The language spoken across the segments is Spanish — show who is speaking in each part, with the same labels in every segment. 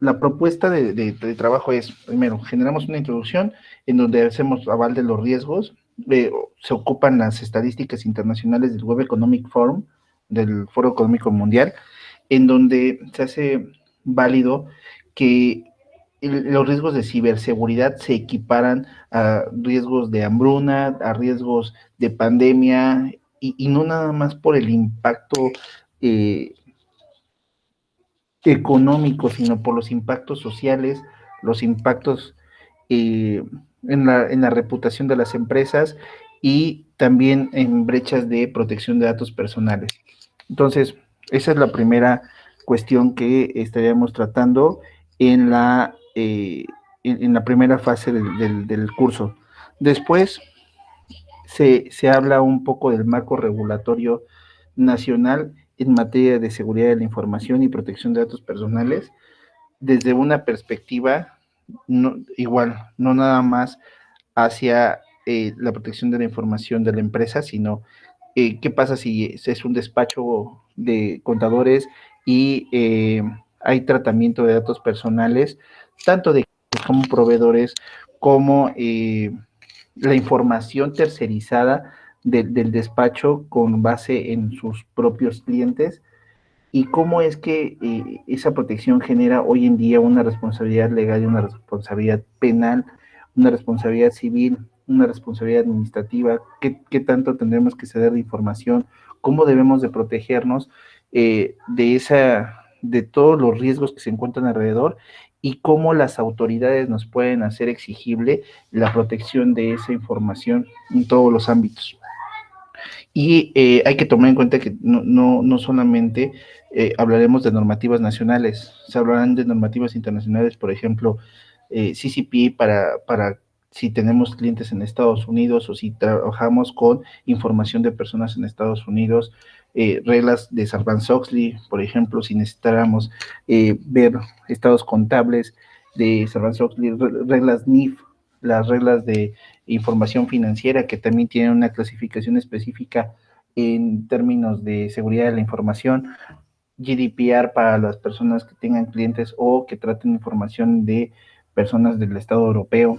Speaker 1: la propuesta de trabajo es, primero, generamos una introducción en donde hacemos aval de los riesgos, se ocupan las estadísticas internacionales del World Economic Forum, del Foro Económico Mundial, en donde se hace válido que los riesgos de ciberseguridad se equiparan a riesgos de hambruna, a riesgos de pandemia, y no nada más por el impacto eh, económico, sino por los impactos sociales, los impactos eh, en la reputación de las empresas y también en brechas de protección de datos personales. Entonces, esa es la primera cuestión que estaríamos tratando en en la primera fase del curso. Después se habla un poco del marco regulatorio nacional en materia de seguridad de la información y protección de datos personales desde una perspectiva igual, no nada más hacia la protección de la información de la empresa, sino qué pasa si es un despacho de contadores y hay tratamiento de datos personales, tanto de como proveedores, como la información tercerizada del despacho con base en sus propios clientes y cómo es que esa protección genera hoy en día una responsabilidad legal y una responsabilidad penal, una responsabilidad civil, una responsabilidad administrativa, qué tanto tendremos que ceder de información, cómo debemos de protegernos de todos los riesgos que se encuentran alrededor y cómo las autoridades nos pueden hacer exigible la protección de esa información en todos los ámbitos. Y hay que tomar en cuenta que no solamente hablaremos de normativas nacionales, se hablarán de normativas internacionales, por ejemplo, CCP para si tenemos clientes en Estados Unidos o si trabajamos con información de personas en Estados Unidos, reglas de Sarbanes-Oxley, por ejemplo, si necesitáramos ver estados contables de Sarbanes-Oxley, reglas NIF, las reglas de información financiera que también tienen una clasificación específica en términos de seguridad de la información, GDPR para las personas que tengan clientes o que traten información de personas del Estado europeo,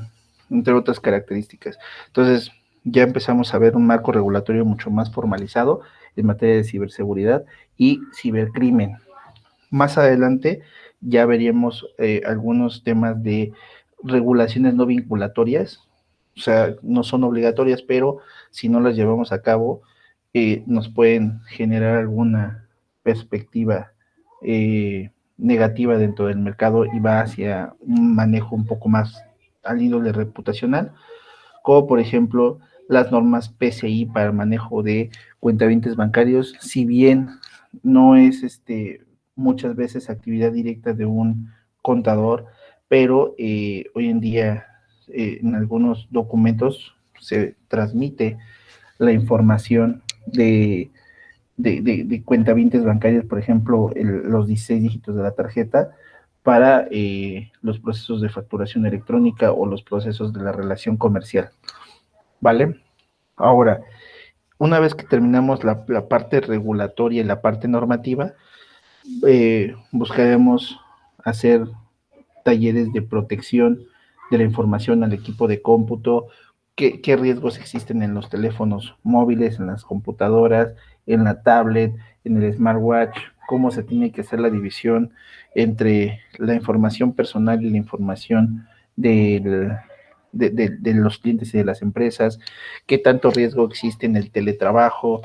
Speaker 1: entre otras características. Entonces, ya empezamos a ver un marco regulatorio mucho más formalizado en materia de ciberseguridad y cibercrimen. Más adelante ya veríamos algunos temas de regulaciones no vinculatorias, o sea, no son obligatorias, pero si no las llevamos a cabo, nos pueden generar alguna perspectiva negativa dentro del mercado y va hacia un manejo un poco más al índole reputacional, como por ejemplo las normas PCI para el manejo de cuentavientes bancarios, si bien no es muchas veces actividad directa de un contador, pero hoy en día en algunos documentos se transmite la información de cuentavientes bancarios, por ejemplo, los 16 dígitos de la tarjeta para los procesos de facturación electrónica o los procesos de la relación comercial, ¿vale? Ahora, una vez que terminamos la parte regulatoria y la parte normativa, buscaremos hacer talleres de protección de la información al equipo de cómputo, qué riesgos existen en los teléfonos móviles, en las computadoras, en la tablet, en el smartwatch, cómo se tiene que hacer la división entre la información personal y la información del, de los clientes y de las empresas, qué tanto riesgo existe en el teletrabajo,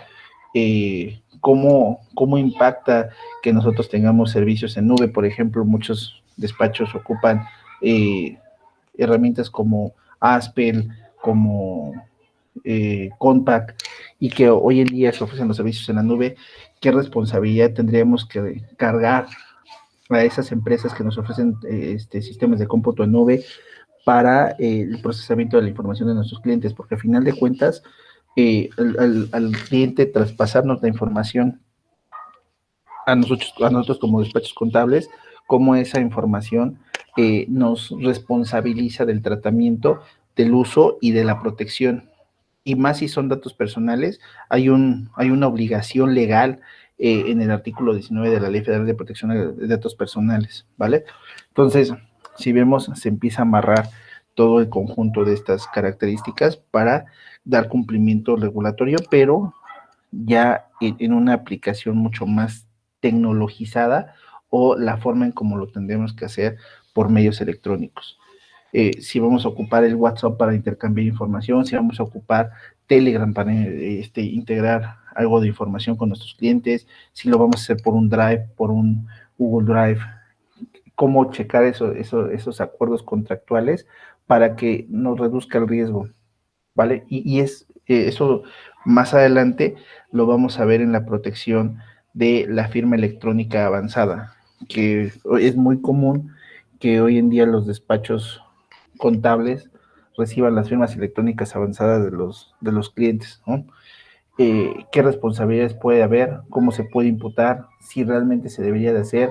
Speaker 1: cómo impacta que nosotros tengamos servicios en nube. Por ejemplo, muchos despachos ocupan herramientas como Aspel, como Compact, y que hoy en día se ofrecen los servicios en la nube. ¿Qué responsabilidad tendríamos que cargar a esas empresas que nos ofrecen sistemas de cómputo en nube para el procesamiento de la información de nuestros clientes? Porque al final de cuentas, al cliente traspasarnos la información a nosotros como despachos contables, cómo esa información nos responsabiliza del tratamiento, del uso y de la protección. y más si son datos personales, hay una obligación legal en el artículo 19 de la Ley Federal de Protección de Datos Personales, ¿vale? Entonces, si vemos, se empieza a amarrar todo el conjunto de estas características para dar cumplimiento regulatorio, pero ya en una aplicación mucho más tecnologizada o la forma en cómo lo tendremos que hacer por medios electrónicos. Si vamos a ocupar el WhatsApp para intercambiar información, si vamos a ocupar Telegram para integrar algo de información con nuestros clientes, si lo vamos a hacer por un Drive, por un Google Drive, cómo checar esos acuerdos contractuales para que nos reduzca el riesgo, ¿vale? Y eso más adelante lo vamos a ver en la protección de la firma electrónica avanzada, que es muy común que hoy en día los despachos contables reciban las firmas electrónicas avanzadas de los clientes, ¿no? ¿Qué responsabilidades puede haber? ¿Cómo se puede imputar? Si realmente se debería de hacer,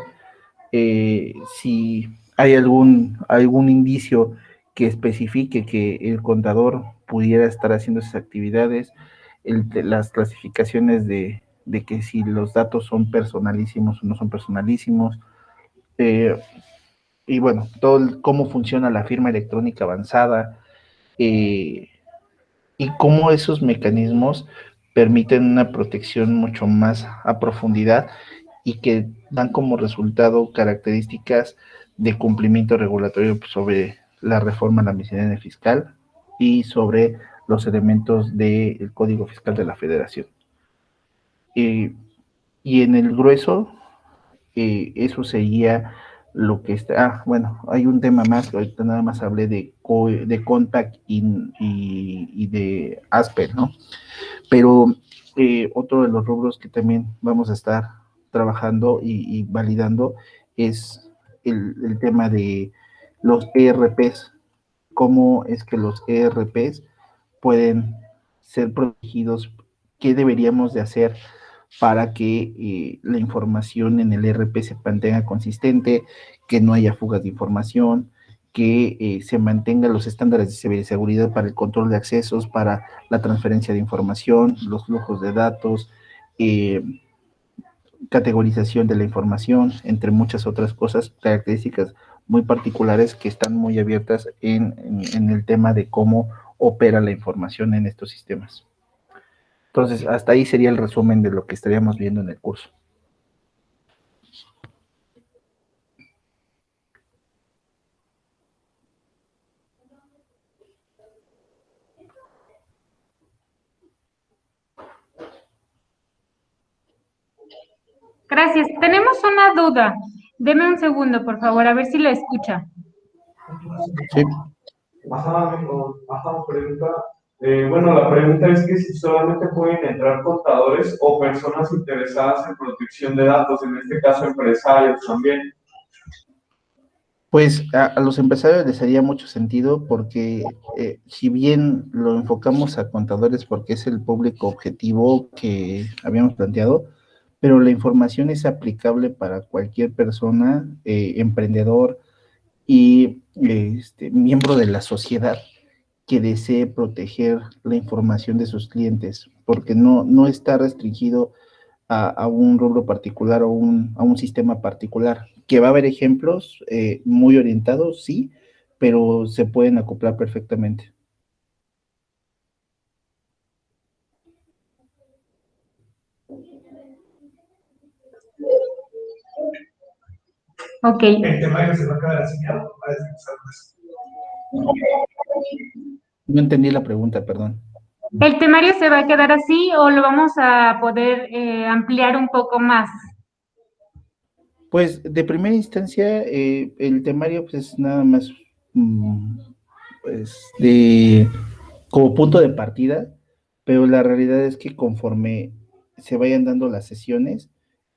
Speaker 1: si hay algún indicio que especifique que el contador pudiera estar haciendo esas actividades, las clasificaciones de que si los datos son personalísimos o no son personalísimos, eh, y bueno, cómo funciona la firma electrónica avanzada, eh, y cómo esos mecanismos permiten una protección mucho más a profundidad y que dan como resultado características de cumplimiento regulatorio sobre la reforma a la miscelánea fiscal y sobre los elementos del Código Fiscal de la Federación. Y en el grueso, eso sería lo que está. Bueno, hay un tema más que ahorita nada más hablé de Contact y de Asper, ¿no? Pero otro de los rubros que también vamos a estar trabajando y validando es el tema de los ERPs, cómo es que los ERPs pueden ser protegidos, qué deberíamos de hacer para que la información en el ERP se mantenga consistente, que no haya fugas de información, que se mantengan los estándares de ciberseguridad para el control de accesos, para la transferencia de información, los flujos de datos, eh, categorización de la información, entre muchas otras cosas, características muy particulares que están muy abiertas en el tema de cómo opera la información en estos sistemas. Entonces, hasta ahí sería el resumen de lo que estaríamos viendo en el curso.
Speaker 2: Gracias. Tenemos una duda. Deme un segundo, por favor, a ver si lo escucha.
Speaker 1: Sí.
Speaker 3: Pregunta. Bueno, la pregunta es que si solamente pueden entrar contadores o personas interesadas en protección de datos, en este caso empresarios también.
Speaker 1: Pues a los empresarios les haría mucho sentido porque si bien lo enfocamos a contadores porque es el público objetivo que habíamos planteado, pero la información es aplicable para cualquier persona, emprendedor y miembro de la sociedad que desee proteger la información de sus clientes, porque no está restringido a un rubro particular o a un sistema particular. Que va a haber ejemplos muy orientados, sí, pero se pueden acoplar perfectamente.
Speaker 2: Ok.
Speaker 3: El temario se va a quedar así, ¿no?
Speaker 1: No entendí la pregunta, perdón.
Speaker 2: ¿El temario se va a quedar así o lo vamos a poder ampliar un poco más?
Speaker 1: Pues de primera instancia, el temario pues, es nada más pues, como punto de partida, pero la realidad es que conforme se vayan dando las sesiones,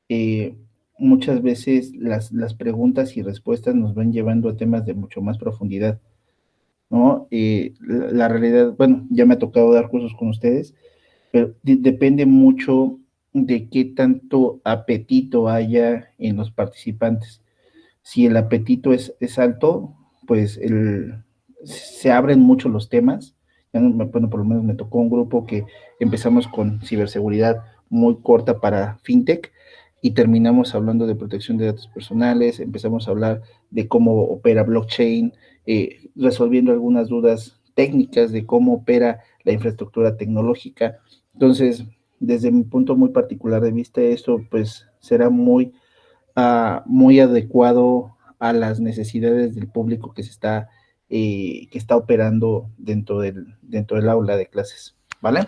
Speaker 1: eh, muchas veces las preguntas y respuestas nos van llevando a temas de mucho más profundidad, ¿no? La realidad, bueno, ya me ha tocado dar cursos con ustedes, pero depende mucho de qué tanto apetito haya en los participantes. Si el apetito es alto, pues se abren mucho los temas Bueno, por lo menos me tocó un grupo que empezamos con ciberseguridad muy corta para fintech y terminamos hablando de protección de datos personales, empezamos a hablar de cómo opera blockchain, resolviendo algunas dudas técnicas de cómo opera la infraestructura tecnológica. Entonces, desde mi punto muy particular de vista, esto pues será muy adecuado a las necesidades del público que está operando dentro del aula de clases, ¿vale?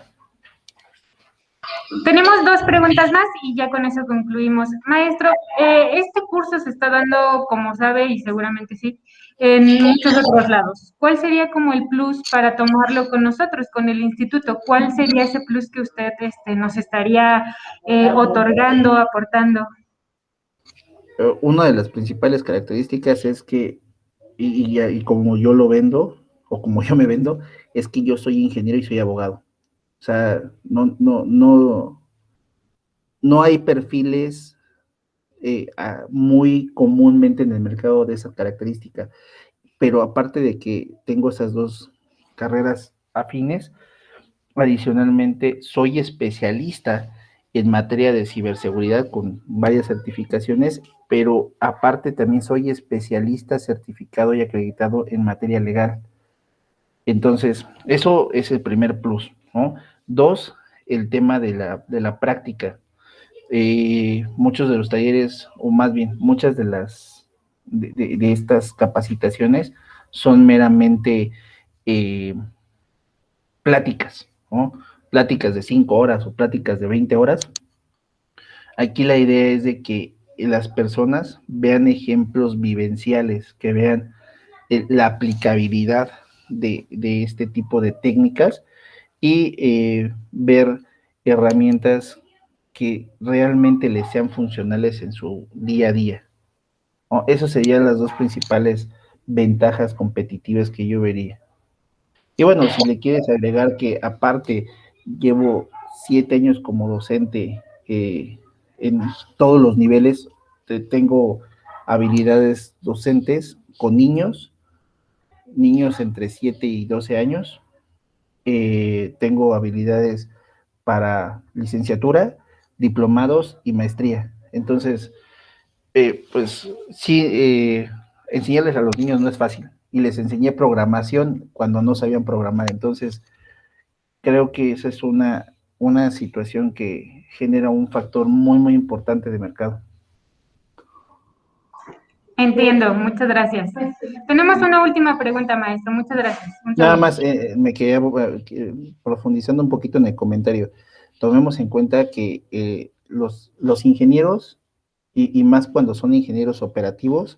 Speaker 2: Tenemos dos preguntas más y ya con eso concluimos. Maestro, este curso se está dando, como sabe, y seguramente sí, en muchos otros lados. ¿Cuál sería como el plus para tomarlo con nosotros, con el instituto? ¿Cuál sería ese plus que usted nos estaría otorgando, aportando?
Speaker 1: Una de las principales características es que, y como yo lo vendo, o como yo me vendo, es que yo soy ingeniero y soy abogado. O sea, no hay perfiles muy comúnmente en el mercado de esa característica, pero aparte de que tengo esas dos carreras afines, adicionalmente soy especialista en materia de ciberseguridad con varias certificaciones, pero aparte también soy especialista certificado y acreditado en materia legal. Entonces, eso es el primer plus, ¿no? Dos, el tema de la práctica. Muchos de los talleres, o más bien, muchas de estas capacitaciones son meramente eh, pláticas, ¿no? Pláticas de 5 horas o pláticas de 20 horas. Aquí la idea es de que las personas vean ejemplos vivenciales, que vean la aplicabilidad de este tipo de técnicas y ver herramientas que realmente les sean funcionales en su día a día, ¿no? Esas serían las dos principales ventajas competitivas que yo vería. Y bueno, si le quieres agregar que aparte llevo 7 años como docente en todos los niveles, tengo habilidades docentes con niños entre 7 y 12 años, tengo habilidades para licenciatura, diplomados y maestría. Entonces, pues sí, enseñarles a los niños no es fácil. Y les enseñé programación cuando no sabían programar. Entonces, creo que esa es una situación que genera un factor muy, muy importante de mercado.
Speaker 2: Entiendo, muchas gracias. Tenemos una última pregunta, maestro. Muchas gracias.
Speaker 1: Nada más me quedé profundizando un poquito en el comentario. Tomemos en cuenta que los ingenieros, y más cuando son ingenieros operativos,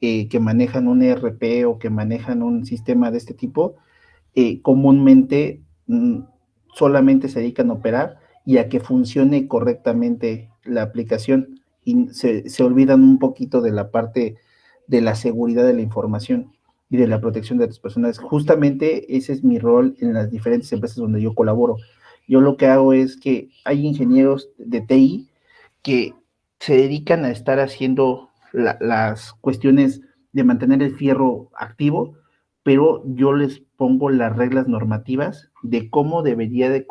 Speaker 1: que manejan un ERP o que manejan un sistema de este tipo, comúnmente solamente se dedican a operar y a que funcione correctamente la aplicación y se olvidan un poquito de la parte de la seguridad de la información y de la protección de las personas. Justamente ese es mi rol en las diferentes empresas donde yo colaboro. Yo lo que hago es que hay ingenieros de TI que se dedican a estar haciendo las cuestiones de mantener el fierro activo, pero yo les pongo las reglas normativas de cómo debería de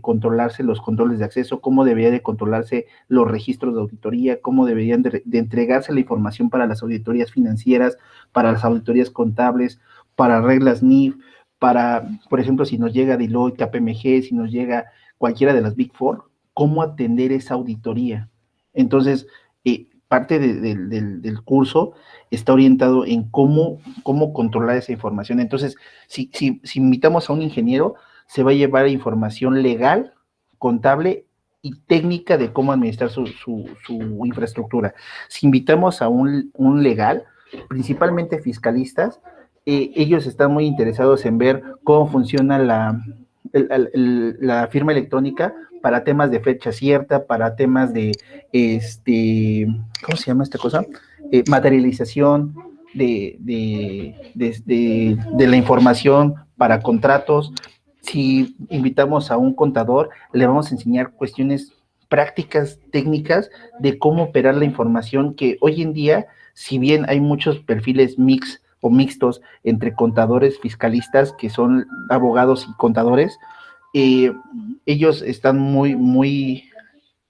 Speaker 1: controlarse los controles de acceso, cómo debería de controlarse los registros de auditoría, cómo deberían de entregarse la información para las auditorías financieras, para las auditorías contables, para reglas NIF, para, por ejemplo, si nos llega Deloitte, KPMG, si nos llega cualquiera de las Big Four, cómo atender esa auditoría. Entonces, parte del curso está orientado en cómo controlar esa información. Entonces, si invitamos a un ingeniero, se va a llevar información legal, contable y técnica de cómo administrar su infraestructura. Si invitamos a un legal, principalmente fiscalistas, ellos están muy interesados en ver cómo funciona la firma electrónica para temas de fecha cierta, para temas de, ¿cómo se llama esta cosa? Materialización de la información para contratos. Si invitamos a un contador, le vamos a enseñar cuestiones prácticas, técnicas de cómo operar la información que hoy en día, si bien hay muchos perfiles mix o mixtos entre contadores, fiscalistas, que son abogados y contadores. Ellos están muy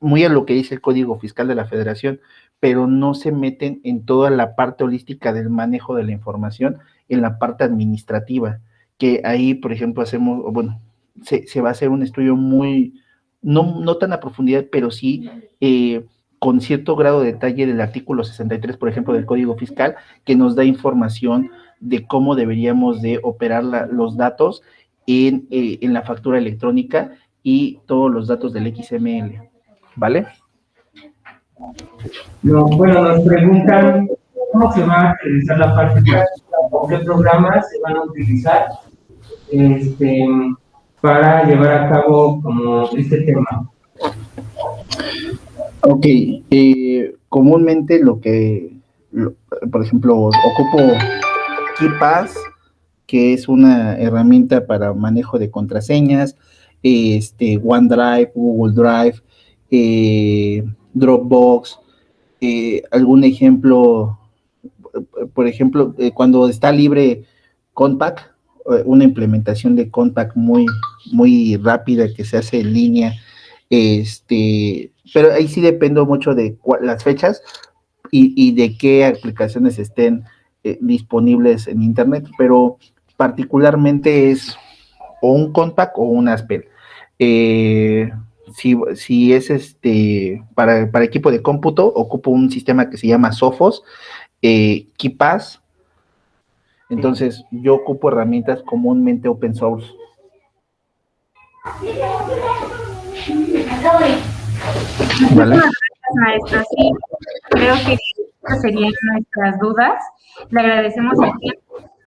Speaker 1: a lo que dice el Código Fiscal de la Federación, pero no se meten en toda la parte holística del manejo de la información, en la parte administrativa, que ahí, por ejemplo, se va a hacer un estudio no tan a profundidad, pero sí con cierto grado de detalle del artículo 63, por ejemplo, del Código Fiscal, que nos da información de cómo deberíamos de operar los datos en la factura electrónica y todos los datos del XML, ¿vale?
Speaker 4: No, bueno, nos preguntan cómo se va a realizar la parte práctica o qué programas se van a utilizar para llevar a cabo como este tema.
Speaker 1: Ok, comúnmente por ejemplo, ocupo KeePass, que es una herramienta para manejo de contraseñas, OneDrive, Google Drive, Dropbox, algún ejemplo, por ejemplo, cuando está libre Compact, una implementación de Compact muy rápida que se hace en línea, pero ahí sí dependo mucho de las fechas y de qué aplicaciones estén disponibles en internet, pero particularmente es o un Compact o un Aspel. Si es para equipo de cómputo, ocupo un sistema que se llama Sophos, KeePass. Entonces, yo ocupo herramientas comúnmente open source.
Speaker 2: ¿Vale? Maestra, sí, creo que estas serían nuestras dudas. Le agradecemos el tiempo